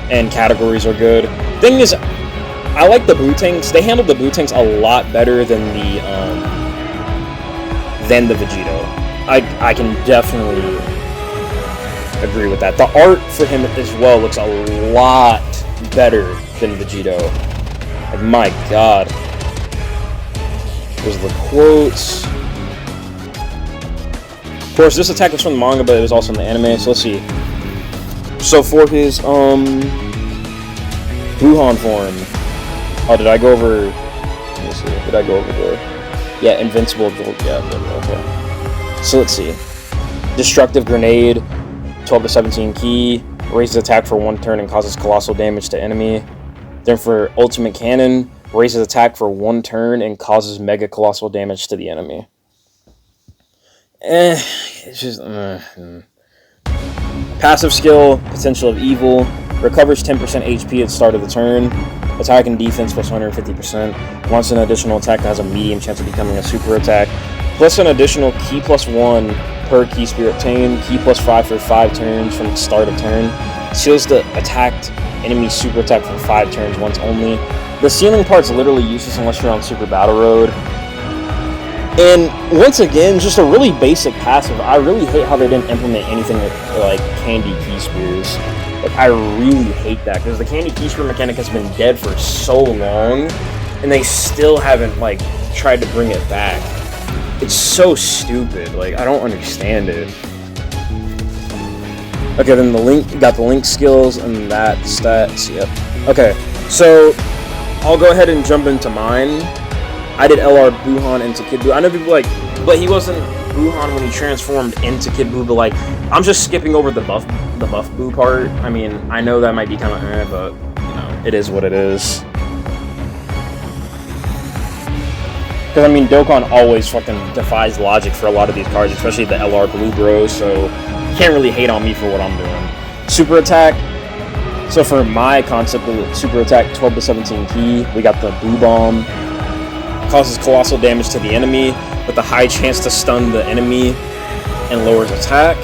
and categories are good. Thing is, I like the Buu-Tanks. They handled the Buu-Tanks a lot better than the Vegito. I can definitely agree with that. The art for him as well looks a lot better than Vegito. Like, my god. Here's the quotes. Of course, this attack was from the manga, but it was also in the anime, so let's see. So for his, Buhan form. Oh, did I go over... Let me see. Did I go over the... Yeah, invincible... Yeah, okay. So let's see. Destructive Grenade, 12 to 17 key, raises attack for 1 turn and causes colossal damage to enemy. Then for Ultimate Cannon, raises attack for 1 turn and causes mega colossal damage to the enemy. It's just... Passive skill, Potential of Evil, recovers 10% HP at the start of the turn, attack and defense plus 150%, wants an additional attack that has a medium chance of becoming a super attack, plus an additional key plus 1 per key spear obtained, key plus 5 for 5 turns from the start of turn, seals the attacked enemy super attack for 5 turns once only. The sealing part's literally useless unless you're on Super Battle Road. And once again, just a really basic passive. I really hate how they didn't implement anything like candy key spears. Like, I really hate that, because the candy key spear mechanic has been dead for so long, and they still haven't, like, tried to bring it back. It's so stupid. Like, I don't understand it. Okay, then got the link skills and that stats. Yep. Okay, so I'll go ahead and jump into mine. I did LR Buhan into Kid Buu. I know people like, but he wasn't Buhan when he transformed into Kid Buu, but like, I'm just skipping over the buff Buu part. I mean, I know that might be kind of but you know, it is what it is. Because I mean, Dokkan always fucking defies logic for a lot of these cards, especially the LR Blue Bros, so you can't really hate on me for what I'm doing. Super attack. So for my concept of super attack, 12 to 17 key, we got the Buu Bomb. Causes colossal damage to the enemy with a high chance to stun the enemy and lowers attack.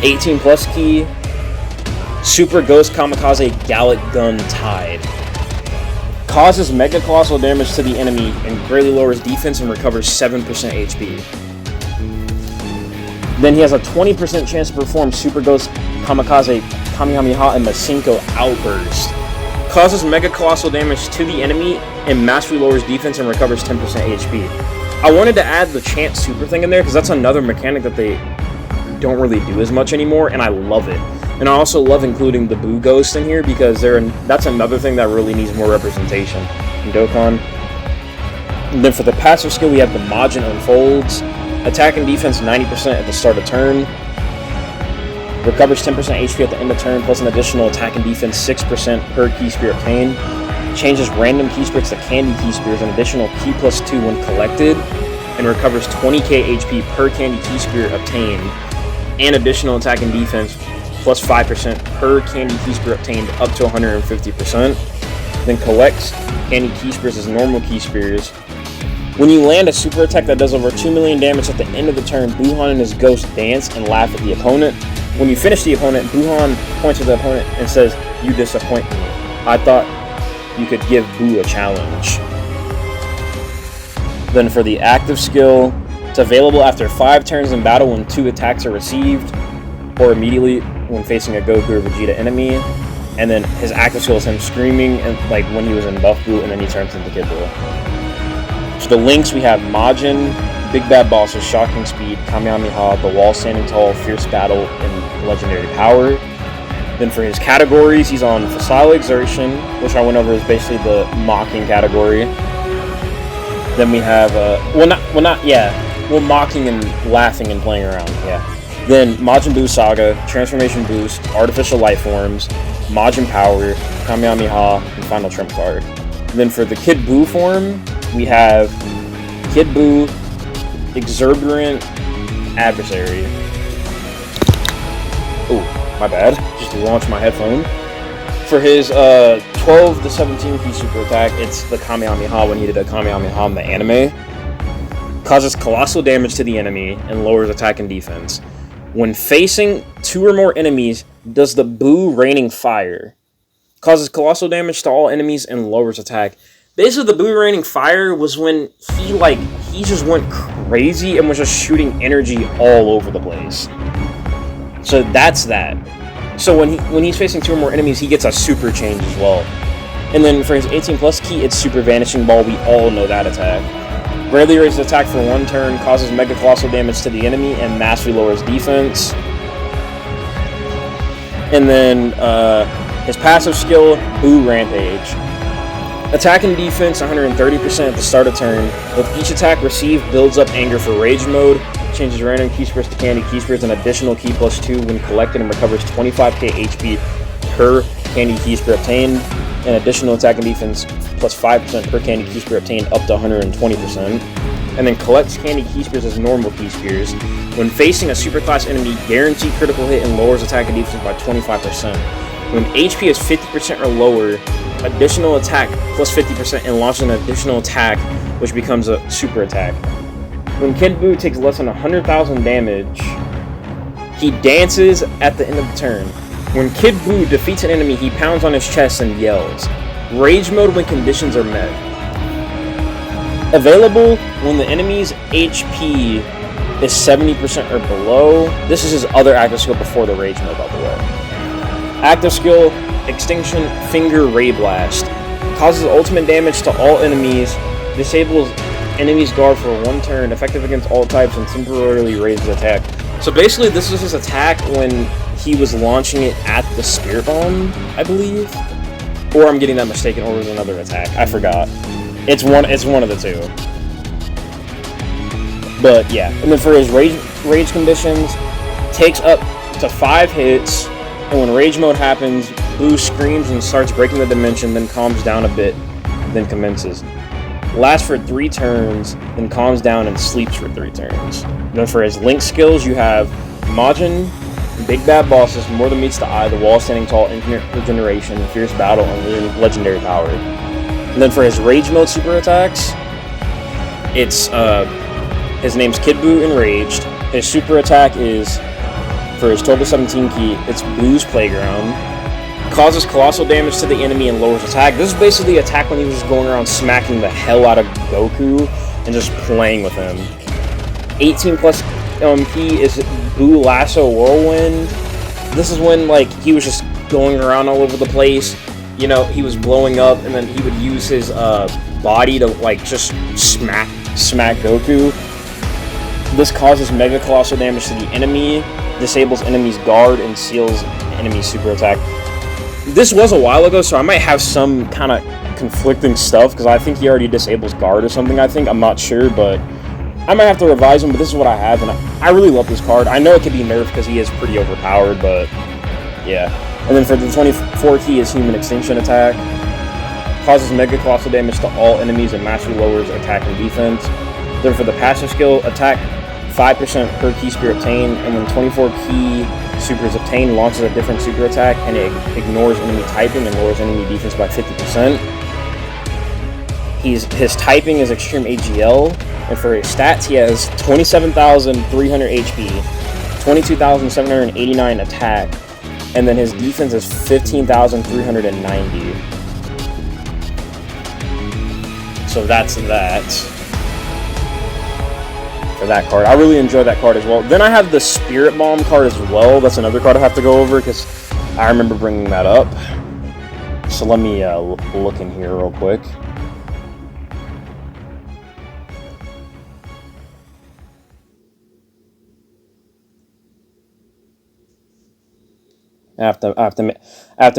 18 plus key. Super Ghost Kamikaze Gallic Gun Tide. Causes mega colossal damage to the enemy and greatly lowers defense and recovers 7% HP. Then he has a 20% chance to perform Super Ghost Kamikaze Kamehameha and Masenko Outburst. Causes mega colossal damage to the enemy and mastery lowers defense and recovers 10% HP. I wanted to add the chant super thing in there because that's another mechanic that they don't really do as much anymore, and I love it. And I also love including the Buu Ghost in here because that's another thing that really needs more representation in Dokkan. And then for the passive skill, we have the Majin Unfolds. Attack and defense 90% at the start of turn. Recovers 10% HP at the end of turn, plus an additional attack and defense 6% per key spear obtained. Changes random key spears to candy key spears, an additional key plus 2 when collected, and recovers 20k HP per candy key spear obtained, and additional attack and defense plus 5% per candy key spear obtained up to 150%. Then collects candy key spears as normal key spears. When you land a super attack that does over 2 million damage at the end of the turn, Buhan and his ghost dance and laugh at the opponent. When you finish the opponent, Buhan points to the opponent and says, "You disappoint me. I thought you could give Buu a challenge." Then for the active skill, it's available after 5 turns in battle when 2 attacks are received, or immediately when facing a Goku or Vegeta enemy. And then his active skill is him screaming, and like when he was in Buff Buu, and then he turns into Kid Buu. So the links, we have Majin, Big Bad Boss with Shocking Speed, Kamehameha, The Wall Standing Tall, Fierce Battle, and Legendary Power. Then for his categories, he's on Facile Exertion, which I went over is basically the mocking category. Then we have, mocking and laughing and playing around, yeah. Then Majin Buu Saga, Transformation Boost, Artificial Life Forms, Majin Power, Kamehameha, and Final Trump Card. And then for the Kid Buu form, we have Kid Buu, Exuberant Adversary. Oh, my bad. Just launched my headphone. For his 12 to 17 key super attack, it's the Kamehameha when he did a Kamehameha in the anime. Causes colossal damage to the enemy and lowers attack and defense. When facing 2 or more enemies, does the Buu Raining Fire. Causes colossal damage to all enemies and lowers attack. Basically, the Buu Raining Fire was when he just went crazy and was just shooting energy all over the place. So that's that. So when he's facing 2 or more enemies, he gets a super change as well. And then for his 18 plus key, it's Super Vanishing Ball. We all know that attack. Greatly raises attack for 1 turn, causes Mega Colossal damage to the enemy, and massively lowers defense. And then his passive skill, Boo Rampage. Attack and defense 130% at the start of turn. With each attack received, builds up anger for rage mode. Changes random key spirits to candy key spirits, an additional key +2 when collected, and recovers 25k HP per candy key spirit obtained. An additional attack and defense +5% per candy key spirit obtained up to 120%. And then collects candy key spears as normal key spears. When facing a superclass enemy, guaranteed critical hit and lowers attack and defense by 25%. When HP is 50% or lower, additional attack +50% and launches an additional attack, which becomes a super attack. When Kid Buu takes less than 100,000 damage, he dances at the end of the turn. When Kid Buu defeats an enemy, he pounds on his chest and yells. Rage mode when conditions are met. Available when the enemy's HP is 70% or below. This is his other active skill before the rage mode, by the way. Active skill, Extinction Finger Ray Blast. Causes ultimate damage to all enemies. Disables enemy's guard for 1 turn. Effective against all types and temporarily raises attack. So basically this is his attack when he was launching it at the Spirit Bomb, I believe. Or I'm getting that mistaken, or it was another attack. I forgot. It's one of the two. But yeah. And then for his rage conditions, takes up to 5 hits. And when rage mode happens, Buu screams and starts breaking the dimension, then calms down a bit, then commences. Lasts for 3 turns, then calms down and sleeps for 3 turns. Then for his Link skills, you have Majin, Big Bad Bosses, More Than Meets the Eye, The Wall Standing Tall, Infinite Regeneration, Fierce Battle, and Legendary Power. And then for his Rage Mode super attacks, it's, his name's Kid Buu Enraged. His super attack is, for his 12 to 17 key, it's Buu's Playground. Causes colossal damage to the enemy and lowers attack. This is basically the attack when he was just going around smacking the hell out of Goku and just playing with him. 18 plus key is Buu Lasso Whirlwind. This is when, like, he was just going around all over the place. You know, he was blowing up, and then he would use his body to, like, just smack Goku. This causes mega colossal damage to the enemy, disables enemy's guard, and seals enemy's super attack. This was a while ago, so I might have some kind of conflicting stuff, because I think he already disables guard or something, I'm not sure, but I might have to revise him, but this is what I have, and I really love this card. I know it could be nerfed because he is pretty overpowered, but yeah. And then for the 24 key is Human Extinction Attack. Causes mega colossal damage to all enemies and massively lowers attack and defense. Then for the passive skill, attack 5% per key spear obtained, and when 24 key super is obtained, launches a different super attack, and it ignores enemy typing and lowers enemy defense by 50%. His typing is Extreme AGL, and for his stats, he has 27,300 HP, 22,789 attack, and then his defense is 15,390. So that's that. For that card. I really enjoy that card as well. Then I have the Spirit Bomb card as well. That's another card I have to go over because I remember bringing that up. So let me look in here real quick. I have to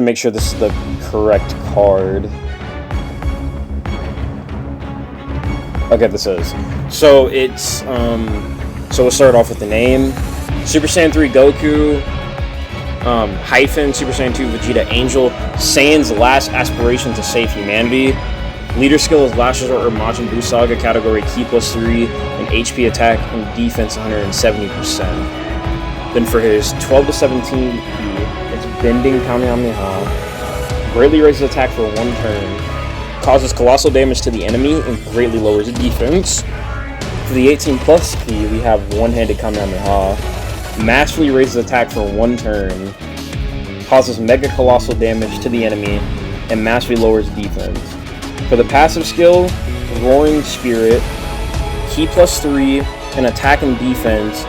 make sure this is the correct card. Okay, this is. So it's so we'll start off with the name. Super Saiyan 3 Goku, hyphen Super Saiyan 2 Vegeta Angel, Saiyan's last aspiration to save humanity. Leader skill is Last Resort or Majin Buu Saga, category Ki +3, and HP attack and defense 170%. Then for his 12 to 17 Ki, it's Bending Kamehameha. Greatly raises attack for 1 turn. Causes colossal damage to the enemy and greatly lowers defense. For the 18 plus key, we have One-Handed Kamehameha. Massively raises attack for 1 turn. Causes mega colossal damage to the enemy and massively lowers defense. For the passive skill, Roaring Spirit, Ki +3, and attack and defense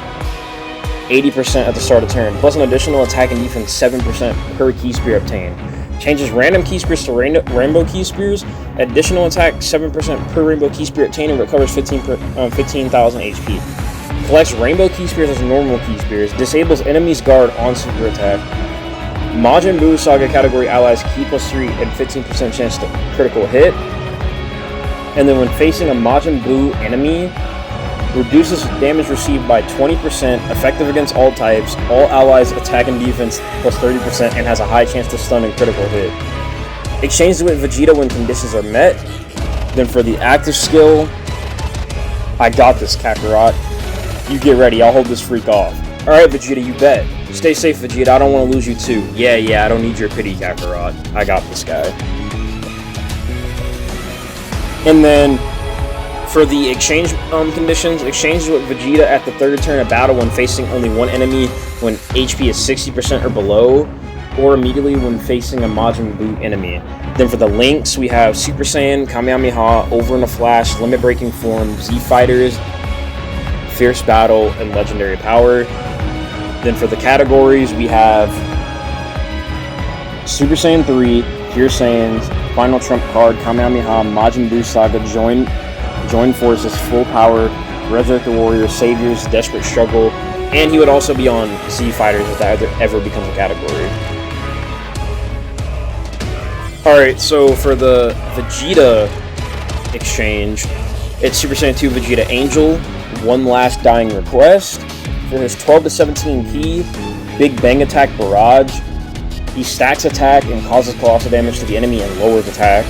80% at the start of turn, plus an additional attack and defense 7% per key spear obtained. Changes random key spears to rainbow key spears. Additional attack 7% per rainbow key spear obtained and recovers 15,000 HP. Collects rainbow key spears as normal key spears. Disables enemy's guard on super attack. Majin Buu Saga category allies key +3 and 15% chance to critical hit. And then when facing a Majin Buu enemy, reduces damage received by 20%, effective against all types, all allies attack and defense +30%, and has a high chance to stun and critical hit. Exchanges with Vegeta when conditions are met. Then for the active skill, I got this, Kakarot. You get ready, I'll hold this freak off. Alright, Vegeta, you bet. Stay safe, Vegeta, I don't want to lose you too. Yeah, I don't need your pity, Kakarot. I got this guy. And then, for the exchange conditions, exchanges with Vegeta at the third turn of battle when facing only one enemy when HP is 60% or below, or immediately when facing a Majin Buu enemy. Then for the links, we have Super Saiyan, Kamehameha, Over in a Flash, Limit Breaking Form, Z Fighters, Fierce Battle, and Legendary Power. Then for the categories, we have Super Saiyan 3, Pure Saiyans, Final Trump Card, Kamehameha, Majin Buu Saga, Join Forces, Full Power, Resurrect the Warriors, Saviors, Desperate Struggle, and he would also be on Z Fighters if that ever becomes a category. Alright, so for the Vegeta exchange, it's Super Saiyan 2 Vegeta Angel, One Last Dying Request. For his 12 to 17 key, Big Bang Attack Barrage, he stacks attack and causes colossal damage to the enemy and lowers attack.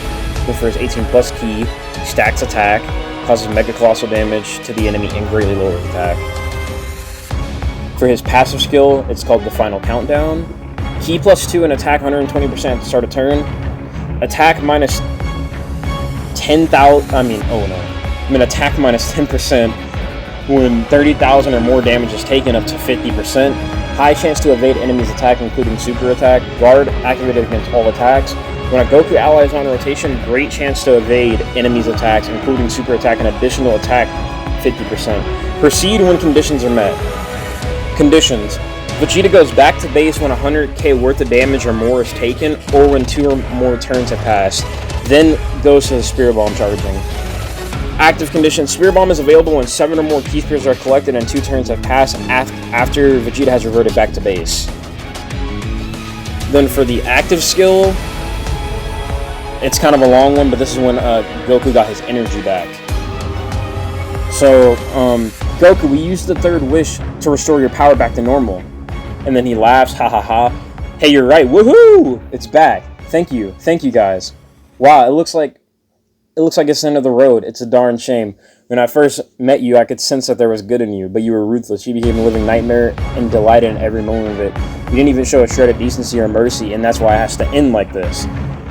But for his 18 plus key, he stacks attack, causes mega colossal damage to the enemy and greatly lowers attack. For his passive skill, it's called the Final Countdown. Key +2 and attack 120% at the start of turn. Attack minus 10,000. Attack minus 10% when 30,000 or more damage is taken up to 50%. High chance to evade enemy's attack, including super attack. Guard activated against all attacks. When a Goku ally is on rotation, great chance to evade enemies' attacks, including super attack and additional attack 50%. Proceed when conditions are met. Conditions. Vegeta goes back to base when 100k worth of damage or more is taken, or when 2 or more turns have passed. Then goes to the Spirit Bomb charging. Active condition. Spirit Bomb is available when 7 or more key spears are collected and 2 turns have passed after Vegeta has reverted back to base. Then for the active skill, it's kind of a long one, but this is when Goku got his energy back. So, Goku, we used the third wish to restore your power back to normal. And then he laughs, ha ha ha. Hey, you're right, woohoo! It's back. Thank you guys. Wow, it looks like it's the end of the road. It's a darn shame. When I first met you, I could sense that there was good in you, but you were ruthless. You became a living nightmare and delighted in every moment of it. You didn't even show a shred of decency or mercy, and that's why it has to end like this.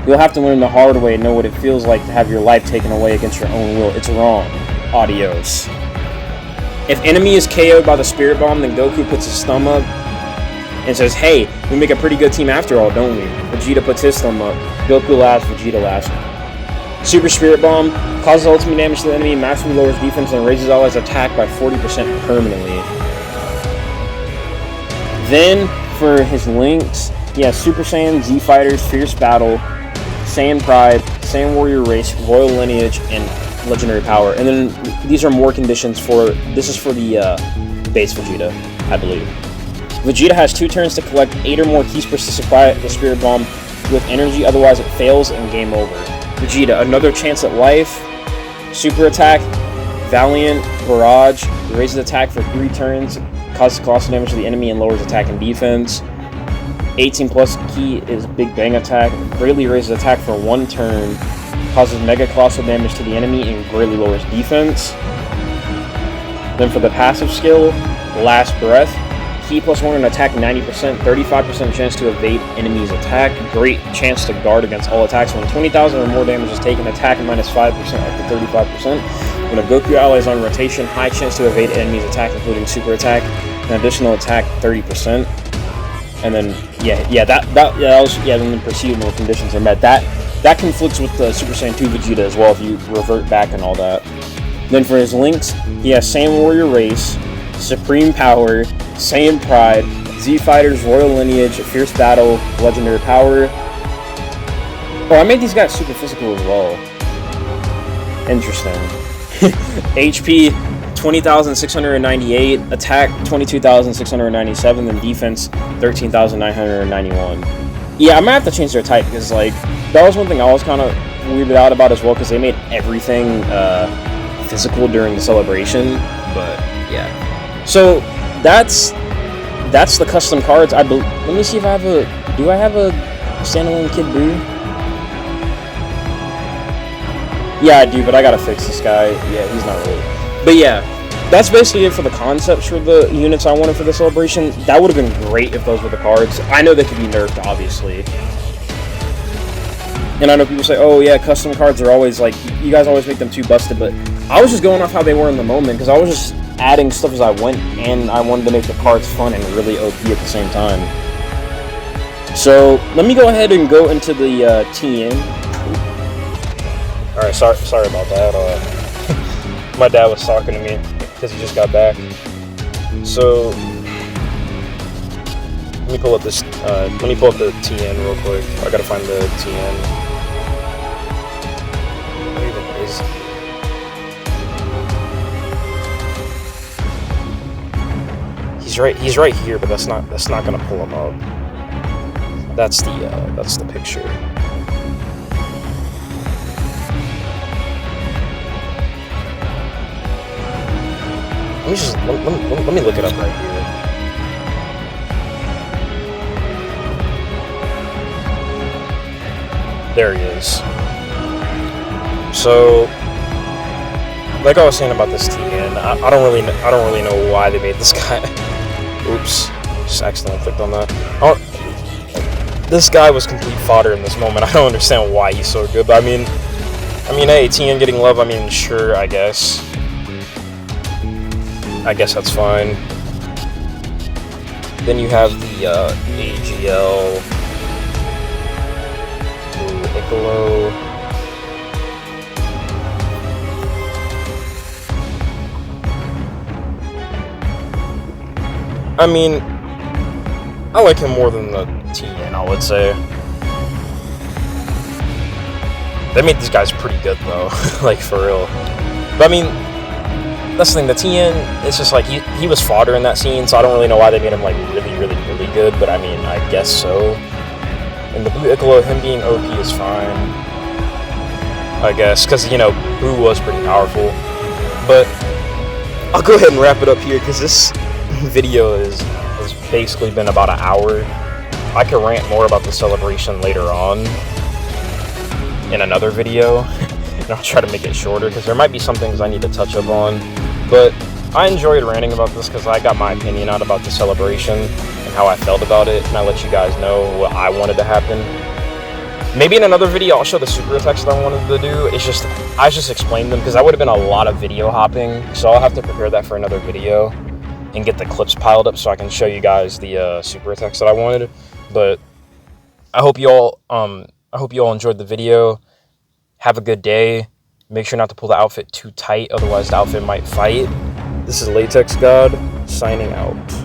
You'll have to learn the hard way and know what it feels like to have your life taken away against your own will. It's wrong. Adios. If enemy is KO'd by the Spirit Bomb, then Goku puts his thumb up and says, hey, we make a pretty good team after all, don't we? Vegeta puts his thumb up. Goku laughs, Vegeta laughs. Super Spirit Bomb causes ultimate damage to the enemy, massively lowers defense, and raises allies' attack by 40% permanently. Then, for his links, he has Super Saiyan, Z Fighters, Fierce Battle, Saiyan Pride, Saiyan Warrior Race, Royal Lineage, and Legendary Power. And then these are more conditions for, this is for the base Vegeta, I believe. Vegeta has 2 turns to collect 8 or more key spears to supply the Spirit Bomb with energy, otherwise it fails and game over. Vegeta, another chance at life, super attack, Valiant, Barrage, raises attack for 3 turns, causes colossal damage to the enemy and lowers attack and defense. 18 plus key is Big Bang Attack, greatly raises attack for 1 turn, causes mega colossal damage to the enemy and greatly lowers defense. Then for the passive skill, Last Breath, key +1 and attack 90%, 35% chance to evade enemy's attack, great chance to guard against all attacks. When 20,000 or more damage is taken, attack -5% up to 35%. When a Goku ally is on rotation, high chance to evade enemy's attack, including super attack, and additional attack 30%. And then then proceed when the conditions are met. That conflicts with the Super Saiyan 2 Vegeta as well if you revert back and all that. Then for his links, he has Saiyan Warrior Race, Supreme Power, Saiyan Pride, Z Fighters, Royal Lineage, Fierce Battle, Legendary Power. Oh, I made these guys super physical as well. Interesting. HP 20,698, attack 22,697, and defense 13,991. Yeah, I might have to change their type because, like, that was one thing I was kind of weirded out about as well because they made everything physical during the celebration. But yeah, so that's the custom cards. Let me see if I have a. Do I have a standalone Kid Buu? Yeah, I do, but I gotta fix this guy. Yeah, he's not really. But yeah, that's basically it for the concepts for the units I wanted for the celebration. That would have been great if those were the cards. I know they could be nerfed, obviously. And I know people say, oh yeah, custom cards are always like, you guys always make them too busted, but I was just going off how they were in the moment, because I was just adding stuff as I went, and I wanted to make the cards fun and really OP at the same time. So, let me go ahead and go into the TN. Alright, sorry about that. My dad was talking to me, because he just got back. So, let me pull up the TN real quick. I gotta find the TN. Where even is it? He's right here, but that's not gonna pull him up. That's the picture. Let me look it up right here. There he is. So, like I was saying about this TN, I don't really know why they made this guy. Oops, just accidentally clicked on that. This guy was complete fodder in this moment. I don't understand why he's so good, but I mean, hey, TN getting love. I mean, sure, I guess that's fine. Then you have the AGL, Piccolo. I mean, I like him more than the TN, I would say. They made these guys pretty good, though. Like, for real. But, I mean, that's the thing. The TN, it's just like, he was fodder in that scene, so I don't really know why they made him, like, really good. But, I mean, I guess so. And the Blue Piccolo, him being OP is fine, I guess. Because, you know, Buu was pretty powerful. But I'll go ahead and wrap it up here, because this video has basically been about an hour. I could rant more about the celebration later on in another video, and I'll try to make it shorter because there might be some things I need to touch up on. But I enjoyed ranting about this because I got my opinion out about the celebration and how I felt about it, and I let you guys know what I wanted to happen. Maybe in another video I'll show the super attacks that I wanted to do. I just explained them because that would have been a lot of video hopping, so I'll have to prepare that for another video and get the clips piled up so I can show you guys the super attacks that I wanted. But I hope you all enjoyed the video. Have a good day. Make sure not to pull the outfit too tight, otherwise the outfit might fight. This is Latex God signing out.